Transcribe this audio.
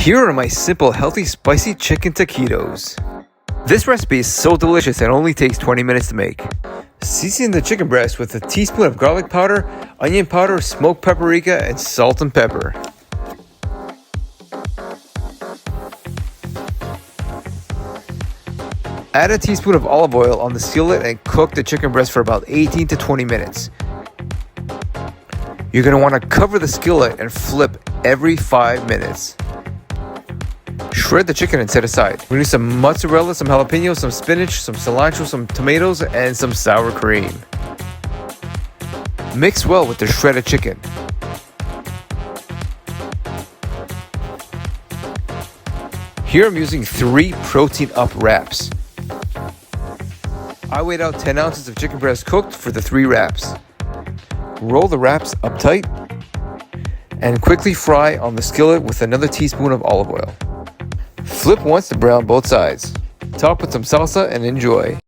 Here are my simple, healthy, spicy chicken taquitos. This recipe is so delicious it only takes 20 minutes to make. Season the chicken breast with a teaspoon of garlic powder, onion powder, smoked paprika, and salt and pepper. Add a teaspoon of olive oil on the skillet and cook the chicken breast for about 18 to 20 minutes. You're going to want to cover the skillet and flip every 5 minutes. Shred the chicken and set aside. We need some mozzarella, some jalapeno, some spinach, some cilantro, some tomatoes, and some sour cream. Mix well with the shredded chicken. Here I'm using 3 protein up wraps. I weighed out 10 ounces of chicken breast cooked for the 3 wraps. Roll the wraps up tight and quickly fry on the skillet with another teaspoon of olive oil. Flip once to brown both sides. Top with some salsa and enjoy.